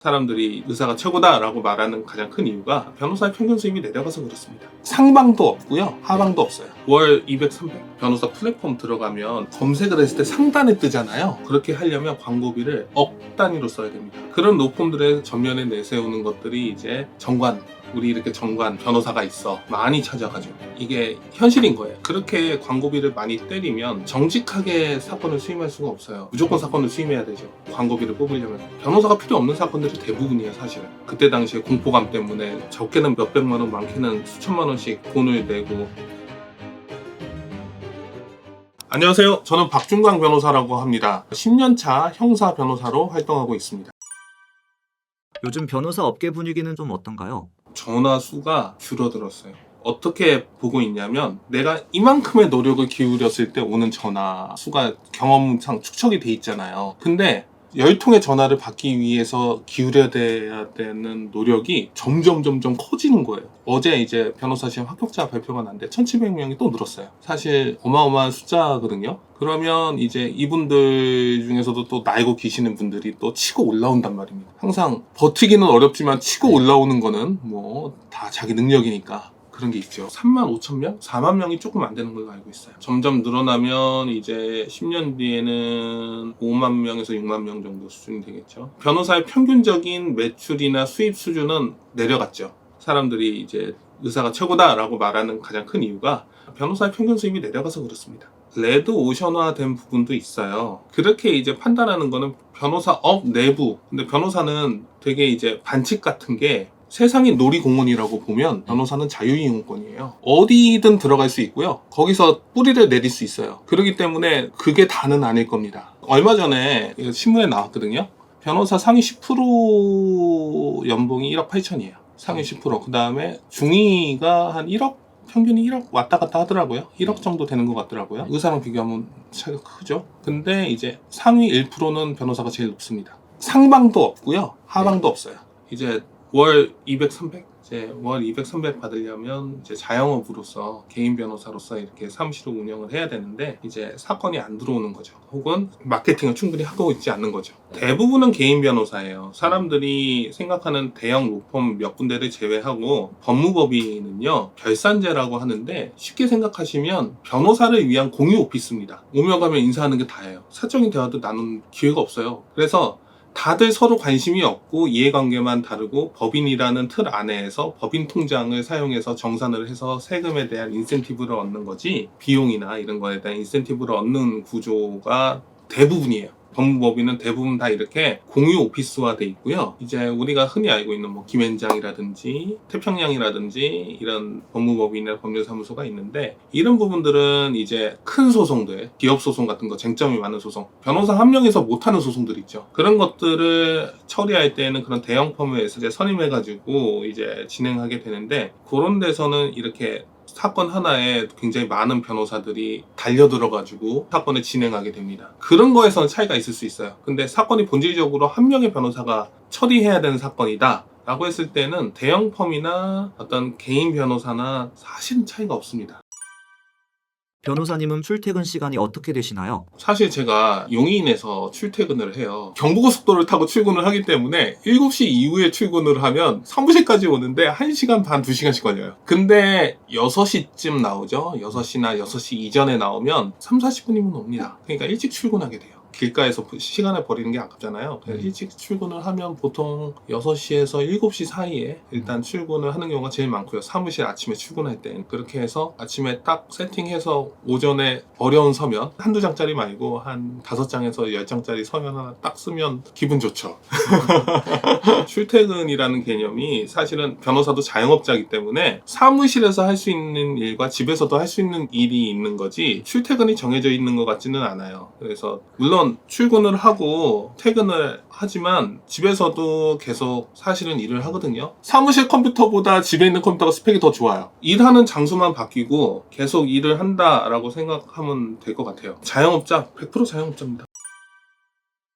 사람들이 의사가 최고다라고 말하는 가장 큰 이유가 변호사의 평균 수입이 내려가서 그렇습니다. 상방도 없고요, 하방도 없어요. 월 200, 300. 변호사 플랫폼 들어가면 검색을 했을 때 상단에 뜨잖아요. 그렇게 하려면 광고비를 억 단위로 써야 됩니다. 그런 로펌들의 전면에 내세우는 것들이 이제 정관, 우리 이렇게 정관 변호사가 있어 많이 찾아가죠. 이게 현실인 거예요. 그렇게 광고비를 많이 때리면 정직하게 사건을 수임할 수가 없어요. 무조건 사건을 수임해야 되죠. 광고비를 뽑으려면 변호사가 필요 없는 사건들이 대부분이에요. 사실은 그때 당시에 공포감 때문에 적게는 몇백만 원, 많게는 수천만 원씩 돈을 내고. 안녕하세요. 저는 박준광 변호사라고 합니다. 10년차 형사 변호사로 활동하고 있습니다. 요즘 변호사 업계 분위기는 좀 어떤가요? 전화 수가 줄어들었어요. 어떻게 보고 있냐면 내가 이만큼의 노력을 기울였을 때 오는 전화 수가 경험상 축적이 돼 있잖아요. 근데 10통의 전화를 받기 위해서 기울여야 되는 노력이 점점 커지는 거예요. 어제 이제 변호사 시험 합격자 발표가 났는데 1700명이 또 늘었어요. 사실 어마어마한 숫자거든요. 그러면 이제 이분들 중에서도 또 날고 계시는 분들이 또 치고 올라온단 말입니다. 항상 버티기는 어렵지만 치고 올라오는 거는 뭐 다 자기 능력이니까 그런 게 있죠. 3만 5천 명? 4만 명이 조금 안 되는 걸로 알고 있어요. 점점 늘어나면 이제 10년 뒤에는 5만 명에서 6만 명 정도 수준이 되겠죠. 변호사의 평균적인 매출이나 수입 수준은 내려갔죠. 사람들이 이제 의사가 최고다라고 말하는 가장 큰 이유가 변호사의 평균 수입이 내려가서 그렇습니다. 레드 오션화 된 부분도 있어요. 그렇게 이제 판단하는 거는 변호사업 내부. 근데 변호사는 되게 이제 반칙 같은 게 세상이 놀이공원이라고 보면 변호사는 자유이용권이에요. 어디든 들어갈 수 있고요. 거기서 뿌리를 내릴 수 있어요. 그렇기 때문에 그게 다는 아닐 겁니다. 얼마 전에 신문에 나왔거든요. 변호사 상위 10% 연봉이 1억 8천이에요. 상위 10%. 그 다음에 중위가 한 1억? 평균이 1억 왔다 갔다 하더라고요. 1억 정도 되는 것 같더라고요. 의사랑 비교하면 차이가 크죠. 근데 이제 상위 1%는 변호사가 제일 높습니다. 상방도 없고요, 하방도 없어요. 이제 월 200, 300? 이제 월 200, 300 받으려면 이제 자영업으로서 개인 변호사로서 이렇게 사무실을 운영을 해야 되는데 이제 사건이 안 들어오는 거죠. 혹은 마케팅을 충분히 하고 있지 않는 거죠. 대부분은 개인 변호사예요. 사람들이 생각하는 대형 로펌 몇 군데를 제외하고 법무법인은요, 결산제라고 하는데 쉽게 생각하시면 변호사를 위한 공유 오피스입니다. 오며 가며 인사하는 게 다예요. 사적인 대화도 나눈 기회가 없어요. 그래서 다들 서로 관심이 없고 이해관계만 다르고 법인이라는 틀 안에서 법인 통장을 사용해서 정산을 해서 세금에 대한 인센티브를 얻는 거지, 비용이나 이런 거에 대한 인센티브를 얻는 구조가 대부분이에요. 법무법인은 대부분 다 이렇게 공유 오피스화 돼 있고요. 이제 우리가 흔히 알고 있는 뭐 김앤장이라든지 태평양이라든지 이런 법무법인이나 법률사무소가 있는데, 이런 부분들은 이제 큰 소송들, 기업 소송 같은 거, 쟁점이 많은 소송, 변호사 한 명에서 못하는 소송들 있죠. 그런 것들을 처리할 때는 그런 대형 펌에서 이제 선임해가지고 이제 진행하게 되는데, 그런 데서는 이렇게 사건 하나에 굉장히 많은 변호사들이 달려들어가지고 사건을 진행하게 됩니다. 그런 거에서는 차이가 있을 수 있어요. 근데 사건이 본질적으로 한 명의 변호사가 처리해야 되는 사건이다 라고 했을 때는 대형 펌이나 어떤 개인 변호사나 사실은 차이가 없습니다. 변호사님은 출퇴근 시간이 어떻게 되시나요? 사실 제가 용인에서 출퇴근을 해요. 경부고속도로를 타고 출근을 하기 때문에 7시 이후에 출근을 하면 사무실까지 오는데 1시간 반, 2시간씩 걸려요. 근데 6시쯤 나오죠. 6시나 6시 이전에 나오면 3, 40분이면 옵니다. 그러니까 일찍 출근하게 돼요. 길가에서 시간을 버리는 게 아깝잖아요. 그래서 일찍 출근을 하면 보통 6시에서 7시 사이에 일단 출근을 하는 경우가 제일 많고요. 사무실 아침에 출근할 때 그렇게 해서 아침에 딱 세팅해서 오전에 어려운 서면 한두 장짜리 말고 한 5장에서 10장짜리 서면 하나 딱 쓰면 기분 좋죠. 출퇴근이라는 개념이 사실은 변호사도 자영업자이기 때문에 사무실에서 할 수 있는 일과 집에서도 할 수 있는 일이 있는 거지 출퇴근이 정해져 있는 것 같지는 않아요. 그래서 물론 출근을 하고 퇴근을 하지만 집에서도 계속 사실은 일을 하거든요. 사무실 컴퓨터보다 집에 있는 컴퓨터가 스펙이 더 좋아요. 일하는 장소만 바뀌고 계속 일을 한다라고 생각하면 될 것 같아요. 자영업자, 100% 자영업자입니다.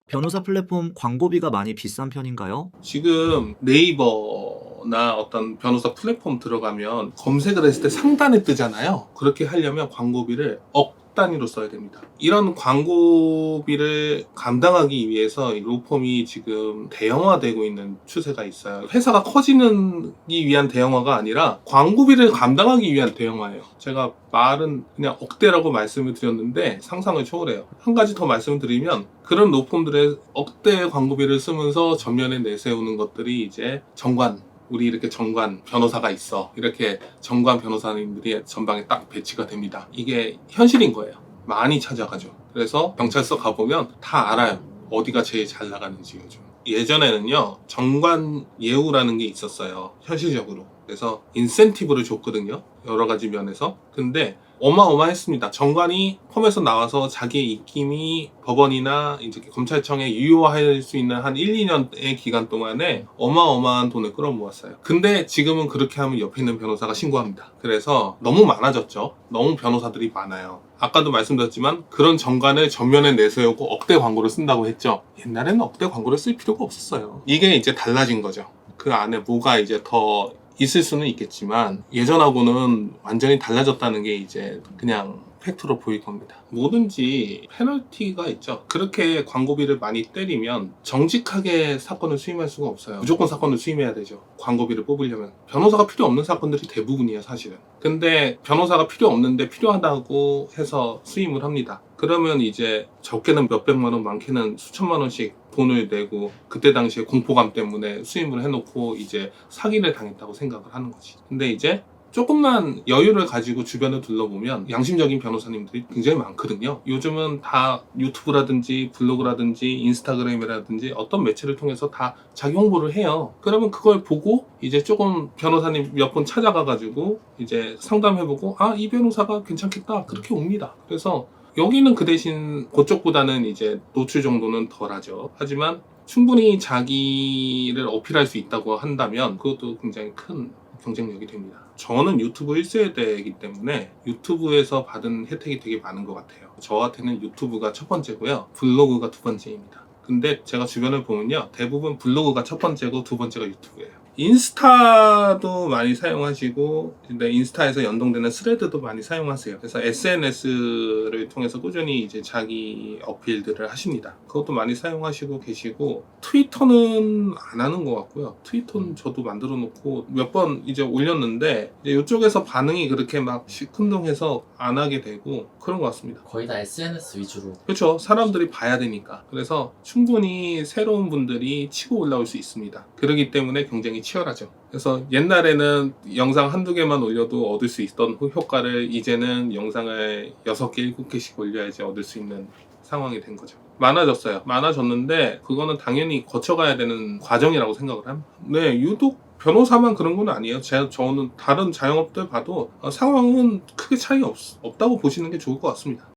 변호사 플랫폼 광고비가 많이 비싼 편인가요? 지금 네이버나 어떤 변호사 플랫폼 들어가면 검색을 했을 때 상단에 뜨잖아요. 그렇게 하려면 광고비를 억 단위로 써야 됩니다. 이런 광고비를 감당하기 위해서 이 로펌이 지금 대형화되고 있는 추세가 있어요. 회사가 커지기 위한 대형화가 아니라 광고비를 감당하기 위한 대형화예요. 제가 말은 그냥 억대라고 말씀을 드렸는데 상상을 초월해요. 한 가지 더 말씀을 드리면 그런 로펌들의 억대 광고비를 쓰면서 전면에 내세우는 것들이 이제 정관, 우리 이렇게 정관 변호사가 있어, 이렇게 정관 변호사님들이 전방에 딱 배치가 됩니다. 이게 현실인 거예요. 많이 찾아가죠. 그래서 경찰서 가보면 다 알아요. 어디가 제일 잘 나가는지. 요즘 예전에는요 정관 예우라는 게 있었어요, 현실적으로. 그래서 인센티브를 줬거든요, 여러 가지 면에서. 근데 어마어마했습니다. 정관이 펌에서 나와서 자기의 입김이 법원이나 이제 검찰청에 유효할 수 있는 한 1, 2년의 기간 동안에 어마어마한 돈을 끌어모았어요. 근데 지금은 그렇게 하면 옆에 있는 변호사가 신고합니다. 그래서 너무 많아졌죠. 너무 변호사들이 많아요. 아까도 말씀드렸지만 그런 정관을 전면에 내세우고 억대 광고를 쓴다고 했죠. 옛날에는 억대 광고를 쓸 필요가 없었어요. 이게 이제 달라진 거죠. 그 안에 뭐가 이제 더 있을 수는 있겠지만 예전하고는 완전히 달라졌다는 게 이제 그냥 팩트로 보일 겁니다. 뭐든지 페널티가 있죠. 그렇게 광고비를 많이 때리면 정직하게 사건을 수임할 수가 없어요. 무조건 사건을 수임해야 되죠. 광고비를 뽑으려면. 변호사가 필요 없는 사건들이 대부분이에요, 사실은. 근데 변호사가 필요 없는데 필요하다고 해서 수임을 합니다. 그러면 이제 적게는 몇백만 원, 많게는 수천만 원씩 돈을 내고 그때 당시에 공포감 때문에 수임을 해놓고 이제 사기를 당했다고 생각을 하는 거지. 근데 이제 조금만 여유를 가지고 주변을 둘러보면 양심적인 변호사님들이 굉장히 많거든요. 요즘은 다 유튜브라든지 블로그라든지 인스타그램이라든지 어떤 매체를 통해서 다 자기 홍보를 해요. 그러면 그걸 보고 이제 조금 변호사님 몇 분 찾아가가지고 이제 상담해보고 이 변호사가 괜찮겠다, 그렇게 옵니다. 그래서 여기는 그 대신 그쪽보다는 이제 노출 정도는 덜하죠. 하지만 충분히 자기를 어필할 수 있다고 한다면 그것도 굉장히 큰 경쟁력이 됩니다. 저는 유튜브 1세대이기 때문에 유튜브에서 받은 혜택이 되게 많은 것 같아요. 저한테는 유튜브가 첫 번째고요, 블로그가 두 번째입니다. 근데 제가 주변을 보면요, 대부분 블로그가 첫 번째고 두 번째가 유튜브예요. 인스타도 많이 사용하시고, 근데 인스타에서 연동되는 스레드도 많이 사용하세요. 그래서 SNS를 통해서 꾸준히 이제 자기 어필들을 하십니다. 그것도 많이 사용하시고 계시고, 트위터는 안 하는 것 같고요. 트위터는 저도 만들어 놓고 몇 번 이제 올렸는데 이제 이쪽에서 반응이 그렇게 막 시큰둥해서 안 하게 되고 그런 것 같습니다. 거의 다 SNS 위주로. 그렇죠. 사람들이 봐야 되니까. 그래서 충분히 새로운 분들이 치고 올라올 수 있습니다. 그렇기 때문에 경쟁이 치열하죠. 그래서 옛날에는 영상 한두 개만 올려도 얻을 수 있던 효과를 이제는 영상을 6개, 7개씩 올려야지 얻을 수 있는 상황이 된 거죠. 많아졌어요. 많아졌는데 그거는 당연히 거쳐가야 되는 과정이라고 생각을 합니다. 네, 유독 변호사만 그런 건 아니에요. 저는 다른 자영업들 봐도 상황은 크게 차이가 없다고 보시는 게 좋을 것 같습니다.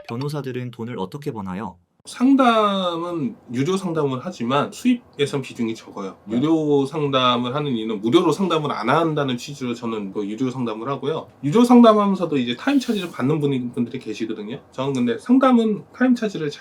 변호사들은 돈을 어떻게 버나요? 상담은 유료 상담을 하지만 수입 예산 비중이 적어요. 유료 상담을 하는 이유는 무료로 상담을 안 한다는 취지로 저는 뭐 유료 상담을 하고요. 유료 상담하면서도 이제 타임 차지를 받는 분들이 계시거든요. 저는 근데 상담은 타임 차지를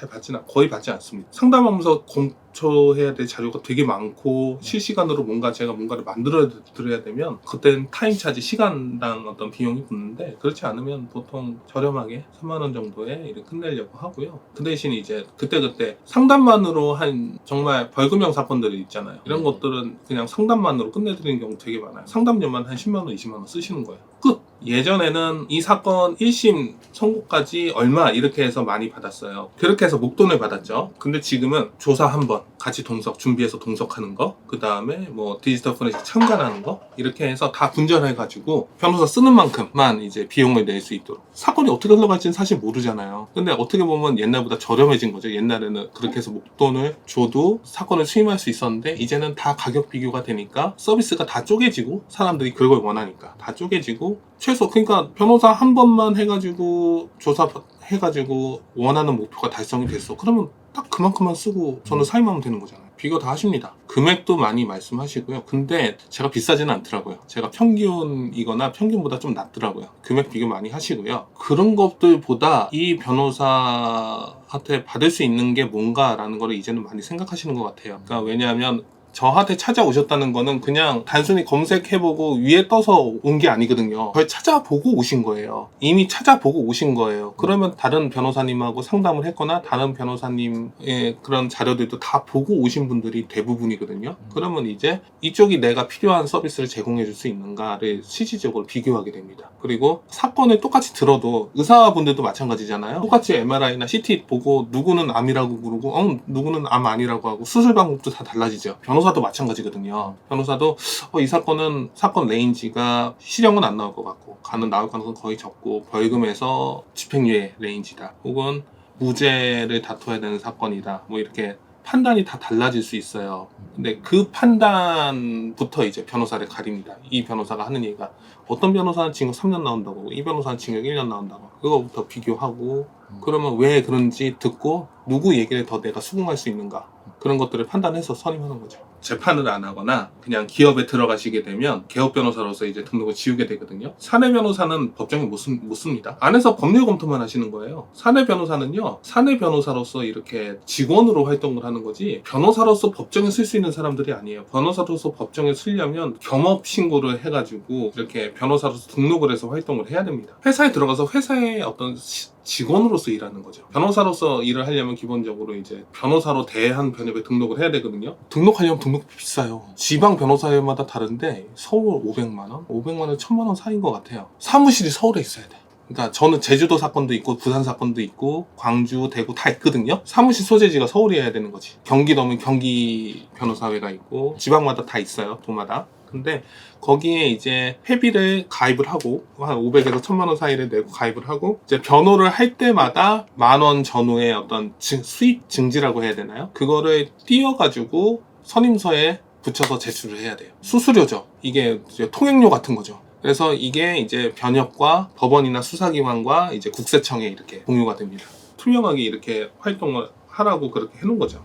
거의 받지 않습니다. 상담하면서 검토해야 될 자료가 되게 많고 실시간으로 제가 뭔가를 만들어 드려야 되면 그때는 타임 차지, 시간당 어떤 비용이 붙는데, 그렇지 않으면 보통 저렴하게 3만 원 정도에 이렇게 끝내려고 하고요. 그 대신 이제 그때 상담만으로 한 정말 벌금형 사건들이 있잖아요. 이런 것들은 그냥 상담만으로 끝내드리는 경우 되게 많아요. 상담료만 한 10만 원, 20만 원 쓰시는 거예요. 끝! 예전에는 이 사건 1심 선고까지 얼마 이렇게 해서 많이 받았어요. 그렇게 해서 목돈을 받았죠. 근데 지금은 조사 한 번, 같이 준비해서 동석하는 거, 그 다음에 뭐 디지털 포렌식 참관하는 거, 이렇게 해서 다 분절해가지고 변호사 쓰는 만큼만 이제 비용을 낼 수 있도록. 사건이 어떻게 흘러갈지는 사실 모르잖아요. 근데 어떻게 보면 옛날보다 저렴해진 거죠. 옛날에는 그렇게 해서 목돈을 줘도 사건을 수임할 수 있었는데 이제는 다 가격 비교가 되니까 서비스가 다 쪼개지고, 사람들이 그걸 원하니까 다 쪼개지고, 최소 그러니까 변호사 한 번만 해가지고 조사해가지고 원하는 목표가 달성이 됐어. 그러면 딱 그만큼만 쓰고 저는 사임하면 되는 거잖아요. 비교 다 하십니다. 금액도 많이 말씀하시고요. 근데 제가 비싸지는 않더라고요. 제가 평균이거나 평균보다 좀 낮더라고요. 금액 비교 많이 하시고요. 그런 것들보다 이 변호사한테 받을 수 있는 게 뭔가라는 거를 이제는 많이 생각하시는 것 같아요. 그러니까 왜냐하면 저한테 찾아오셨다는 거는 그냥 단순히 검색해보고 위에 떠서 온 게 아니거든요. 저를 찾아보고 오신 거예요. 이미 찾아보고 오신 거예요. 그러면 다른 변호사님하고 상담을 했거나 다른 변호사님의 그런 자료들도 다 보고 오신 분들이 대부분이거든요. 그러면 이제 이쪽이 내가 필요한 서비스를 제공해 줄 수 있는가를 실질적으로 비교하게 됩니다. 그리고 사건을 똑같이 들어도 의사분들도 마찬가지잖아요. 똑같이 MRI나 CT 보고 누구는 암이라고 그러고 누구는 암 아니라고 하고 수술 방법도 다 달라지죠. 변호사도 마찬가지거든요. 변호사도 이 사건은 사건 레인지가 실형은 안 나올 것 같고 나올 가능성은 거의 적고 벌금에서 집행유예 레인지다. 혹은 무죄를 다투어야 되는 사건이다. 뭐 이렇게 판단이 다 달라질 수 있어요. 근데 그 판단부터 이제 변호사를 가립니다. 이 변호사가 하는 얘기가 어떤 변호사는 징역 3년 나온다고 이 변호사는 징역 1년 나온다고 그거부터 비교하고 그러면 왜 그런지 듣고 누구 얘기를 더 내가 수긍할 수 있는가 그런 것들을 판단해서 선임하는 거죠. 재판을 안 하거나 그냥 기업에 들어가시게 되면 개업 변호사로서 이제 등록을 지우게 되거든요. 사내 변호사는 법정에 못 씁니다. 안에서 법률 검토만 하시는 거예요. 사내 변호사는요, 사내 변호사로서 이렇게 직원으로 활동을 하는 거지 변호사로서 법정에 쓸 수 있는 사람들이 아니에요. 변호사로서 법정에 쓰려면 겸업 신고를 해가지고 이렇게 변호사로서 등록을 해서 활동을 해야 됩니다. 회사에 들어가서 회사의 어떤 직원으로서 일하는 거죠. 변호사로서 일을 하려면 기본적으로 이제 변호사로 대한변협에 등록을 해야 되거든요. 등록하려면 등록비 비싸요. 지방 변호사회마다 다른데 서울 500만 원, 500만 원, 1000만 원 사이인 것 같아요. 사무실이 서울에 있어야 돼. 그러니까 저는 제주도 사건도 있고 부산 사건도 있고 광주, 대구 다 있거든요. 사무실 소재지가 서울이어야 되는 거지. 경기도면 경기 변호사회가 있고 지방마다 다 있어요. 도마다. 근데 거기에 이제 회비를 가입을 하고 한 500에서 1000만 원 사이를 내고 가입을 하고 이제 변호를 할 때마다 10,000원 전후의 어떤 수입 증지라고 해야 되나요? 그거를 띄워가지고 선임서에 붙여서 제출을 해야 돼요. 수수료죠. 이게 이제 통행료 같은 거죠. 그래서 이게 이제 변협과 법원이나 수사기관과 이제 국세청에 이렇게 공유가 됩니다. 투명하게 이렇게 활동을 하라고 그렇게 해놓은 거죠.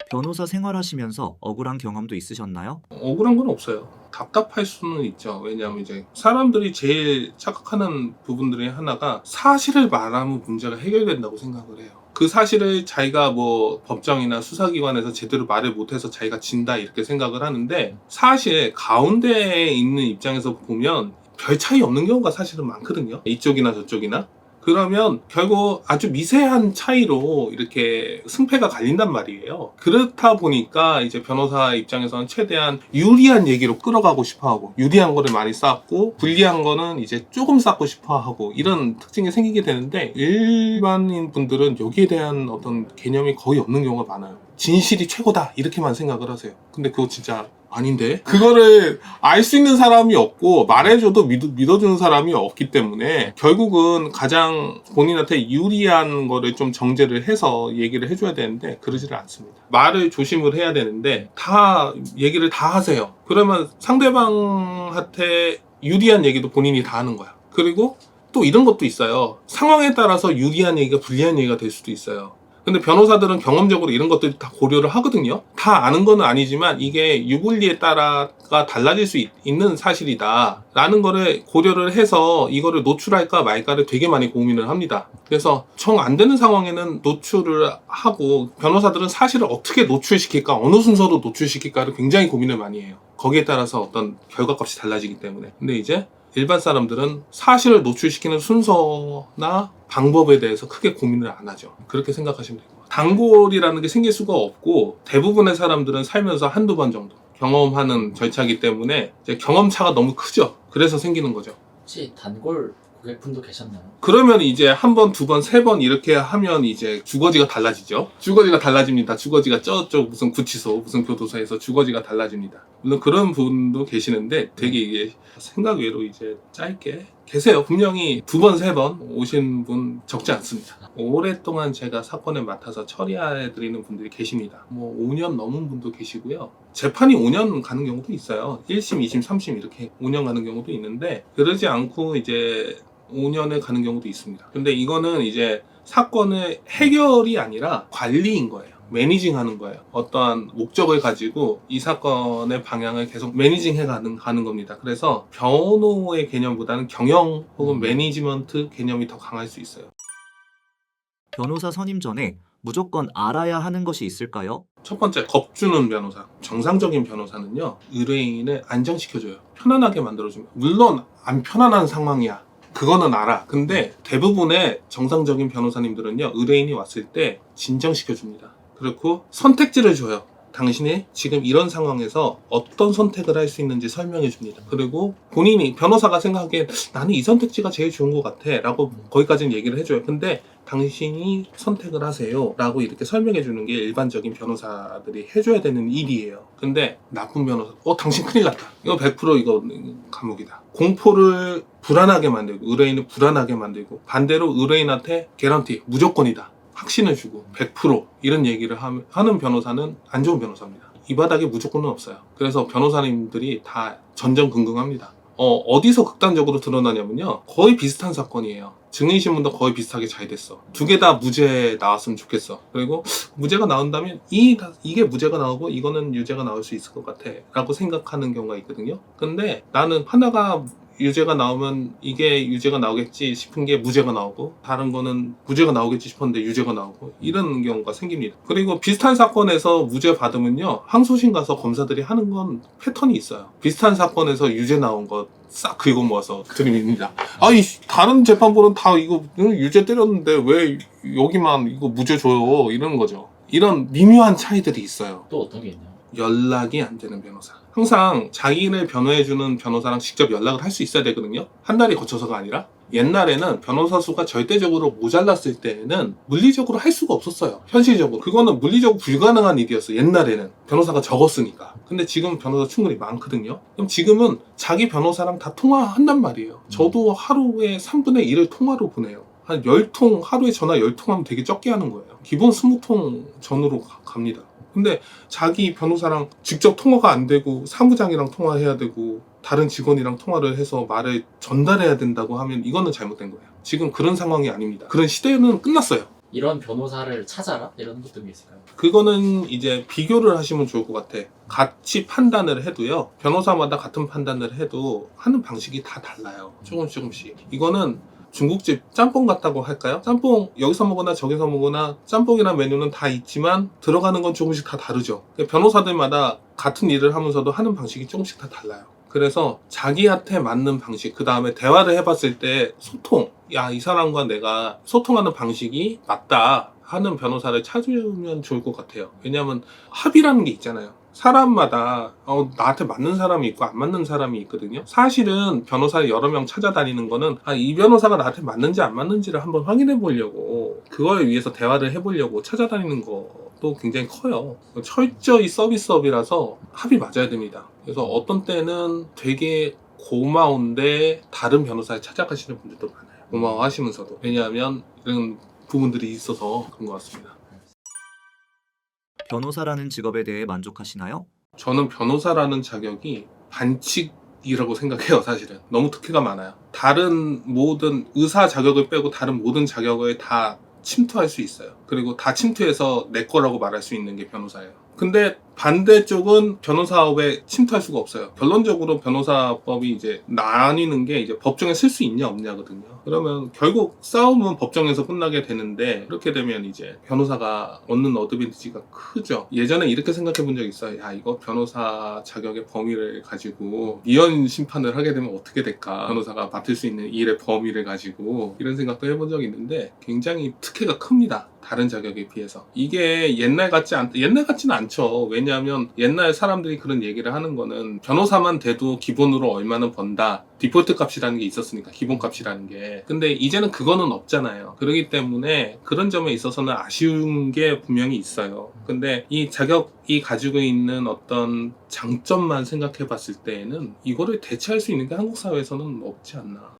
변호사 생활하시면서 억울한 경험도 있으셨나요? 억울한 건 없어요. 답답할 수는 있죠. 왜냐하면 이제 사람들이 제일 착각하는 부분들의 하나가 사실을 말하면 문제가 해결된다고 생각을 해요. 그 사실을 자기가 뭐 법정이나 수사기관에서 제대로 말을 못해서 자기가 진다 이렇게 생각을 하는데 사실 가운데에 있는 입장에서 보면 별 차이 없는 경우가 사실은 많거든요. 이쪽이나 저쪽이나. 그러면 결국 아주 미세한 차이로 이렇게 승패가 갈린단 말이에요. 그렇다 보니까 이제 변호사 입장에서는 최대한 유리한 얘기로 끌어가고 싶어 하고 유리한 거를 많이 쌓고 불리한 거는 이제 조금 쌓고 싶어 하고 이런 특징이 생기게 되는데 일반인 분들은 여기에 대한 어떤 개념이 거의 없는 경우가 많아요. 진실이 최고다 이렇게만 생각을 하세요. 근데 그거 진짜 아닌데? 그거를 알 수 있는 사람이 없고 말해줘도 믿어주는 사람이 없기 때문에 결국은 가장 본인한테 유리한 거를 좀 정제를 해서 얘기를 해줘야 되는데 그러지를 않습니다. 말을 조심을 해야 되는데 다 얘기를 다 하세요. 그러면 상대방한테 유리한 얘기도 본인이 다 하는 거야. 그리고 또 이런 것도 있어요. 상황에 따라서 유리한 얘기가 불리한 얘기가 될 수도 있어요. 근데 변호사들은 경험적으로 이런 것들 다 고려를 하거든요. 다 아는 건 아니지만 이게 유불리에 따라가 달라질 수 있는 사실이다 라는 거를 고려를 해서 이거를 노출할까 말까를 되게 많이 고민을 합니다. 그래서 정 안 되는 상황에는 노출을 하고 변호사들은 사실을 어떻게 노출시킬까 어느 순서로 노출시킬까를 굉장히 고민을 많이 해요. 거기에 따라서 어떤 결과값이 달라지기 때문에. 근데 이제 일반 사람들은 사실을 노출시키는 순서나 방법에 대해서 크게 고민을 안 하죠. 그렇게 생각하시면 됩니다. 단골이라는 게 생길 수가 없고 대부분의 사람들은 살면서 한두 번 정도 경험하는 절차이기 때문에 이제 경험차가 너무 크죠. 그래서 생기는 거죠. 혹시 단골 고객분도 계셨나요? 그러면 이제 한 번, 두 번, 세 번 이렇게 하면 이제 주거지가 달라지죠. 주거지가 달라집니다. 주거지가 저쪽 무슨 구치소, 무슨 교도소에서 주거지가 달라집니다. 물론 그런 분도 계시는데 되게 이게 생각 외로 이제 짧게 계세요. 분명히 두 번, 세 번 오신 분 적지 않습니다. 오랫동안 제가 사건을 맡아서 처리해드리는 분들이 계십니다. 뭐 5년 넘은 분도 계시고요. 재판이 5년 가는 경우도 있어요. 1심, 2심, 3심 이렇게 5년 가는 경우도 있는데 그러지 않고 이제 5년을 가는 경우도 있습니다. 근데 이거는 이제 사건의 해결이 아니라 관리인 거예요. 매니징 하는 거예요. 어떠한 목적을 가지고 이 사건의 방향을 계속 매니징 해 가는 겁니다. 그래서 변호의 개념보다는 경영 혹은 매니지먼트 개념이 더 강할 수 있어요. 변호사 선임 전에 무조건 알아야 하는 것이 있을까요? 첫 번째, 겁주는 변호사. 정상적인 변호사는요, 의뢰인을 안정시켜줘요. 편안하게 만들어줍니다. 물론 안 편안한 상황이야. 그거는 알아. 근데 대부분의 정상적인 변호사님들은요, 의뢰인이 왔을 때 진정시켜줍니다. 그리고 선택지를 줘요. 당신이 지금 이런 상황에서 어떤 선택을 할 수 있는지 설명해 줍니다. 그리고 본인이, 변호사가 생각하기엔 나는 이 선택지가 제일 좋은 것 같아 라고 거기까지는 얘기를 해줘요. 근데 당신이 선택을 하세요 라고 이렇게 설명해 주는 게 일반적인 변호사들이 해줘야 되는 일이에요. 근데 나쁜 변호사, 당신 큰일 났다, 이거 100% 이거 감옥이다, 공포를 불안하게 만들고 의뢰인을 불안하게 만들고, 반대로 의뢰인한테 개런티, 무조건이다, 확신을 주고 100% 이런 얘기를 하는 변호사는 안 좋은 변호사입니다. 이 바닥에 무조건은 없어요. 그래서 변호사님들이 다 전전긍긍합니다. 어디서 극단적으로 드러나냐면요, 거의 비슷한 사건이에요. 증인신문도 거의 비슷하게 잘 됐어. 두 개 다 무죄 나왔으면 좋겠어. 그리고 무죄가 나온다면 이게 무죄가 나오고 이거는 유죄가 나올 수 있을 것 같아 라고 생각하는 경우가 있거든요. 근데 나는 하나가 유죄가 나오면 이게 유죄가 나오겠지 싶은 게 무죄가 나오고, 다른 거는 무죄가 나오겠지 싶었는데 유죄가 나오고, 이런 경우가 생깁니다. 그리고 비슷한 사건에서 무죄 받으면요, 항소심 가서 검사들이 하는 건 패턴이 있어요. 비슷한 사건에서 유죄 나온 거 싹 긁어 모아서 드립니다. 아이, 다른 재판부는 다 이거 유죄 때렸는데 왜 여기만 이거 무죄 줘요, 이러는 거죠. 이런 미묘한 차이들이 있어요. 또 어떤 게 있나요? 연락이 안 되는 변호사. 항상 자기를 변호해주는 변호사랑 직접 연락을 할 수 있어야 되거든요. 한 달이 거쳐서가 아니라. 옛날에는 변호사 수가 절대적으로 모자랐을 때에는 물리적으로 할 수가 없었어요. 현실적으로. 그거는 물리적으로 불가능한 일이었어요. 옛날에는. 변호사가 적었으니까. 근데 지금 변호사 충분히 많거든요. 그럼 지금은 자기 변호사랑 다 통화한단 말이에요. 저도 하루에 3분의 1을 통화로 보내요. 한 10통, 하루에 전화 10통 하면 되게 적게 하는 거예요. 기본 20통 전후로 갑니다. 근데 자기 변호사랑 직접 통화가 안 되고 사무장이랑 통화해야 되고 다른 직원이랑 통화를 해서 말을 전달해야 된다고 하면 이거는 잘못된 거예요. 지금 그런 상황이 아닙니다. 그런 시대는 끝났어요. 이런 변호사를 찾아라? 이런 것도 있을까요? 그거는 이제 비교를 하시면 좋을 것 같아. 같이 판단을 해도요, 변호사마다 같은 판단을 해도 하는 방식이 다 달라요. 조금씩. 이거는 중국집 짬뽕 같다고 할까요? 짬뽕 여기서 먹거나 저기서 먹거나 짬뽕이란 메뉴는 다 있지만 들어가는 건 조금씩 다 다르죠. 변호사들마다 같은 일을 하면서도 하는 방식이 조금씩 다 달라요. 그래서 자기한테 맞는 방식, 그 다음에 대화를 해봤을 때 소통, 이 사람과 내가 소통하는 방식이 맞다 하는 변호사를 찾으면 좋을 것 같아요. 왜냐하면 합의라는 게 있잖아요. 사람마다 나한테 맞는 사람이 있고 안 맞는 사람이 있거든요. 사실은 변호사를 여러 명 찾아다니는 거는 이 변호사가 나한테 맞는지 안 맞는지를 한번 확인해 보려고, 그걸 위해서 대화를 해보려고 찾아다니는 것도 굉장히 커요. 철저히 서비스업이라서 합이 맞아야 됩니다. 그래서 어떤 때는 되게 고마운데 다른 변호사를 찾아가시는 분들도 많아요. 고마워하시면서도. 왜냐하면 이런 부분들이 있어서 그런 것 같습니다. 변호사라는 직업에 대해 만족하시나요? 저는 변호사라는 자격이 반칙이라고 생각해요. 사실은 너무 특혜가 많아요. 다른 모든 의사 자격을 빼고 다른 모든 자격을 다 침투할 수 있어요. 그리고 다 침투해서 내 거라고 말할 수 있는 게 변호사예요. 근데 반대쪽은 변호사업에 침투할 수가 없어요. 결론적으로 변호사법이 이제 나뉘는 게 이제 법정에 쓸 수 있냐 없냐거든요. 그러면 결국 싸움은 법정에서 끝나게 되는데, 그렇게 되면 이제 변호사가 얻는 어드밴티지가 크죠. 예전에 이렇게 생각해 본 적이 있어요. 이거 변호사 자격의 범위를 가지고 이혼 심판을 하게 되면 어떻게 될까? 변호사가 맡을 수 있는 일의 범위를 가지고 이런 생각도 해본 적이 있는데 굉장히 특혜가 큽니다. 다른 자격에 비해서. 이게 옛날 같지는 않죠. 왜냐하면 옛날 사람들이 그런 얘기를 하는 거는 변호사만 돼도 기본으로 얼마나 번다, 디폴트 값이라는 게 있었으니까, 기본 값이라는 게. 근데 이제는 그거는 없잖아요. 그렇기 때문에 그런 점에 있어서는 아쉬운 게 분명히 있어요. 근데 이 자격이 가지고 있는 어떤 장점만 생각해 봤을 때에는 이거를 대체할 수 있는 게 한국 사회에서는 없지 않나.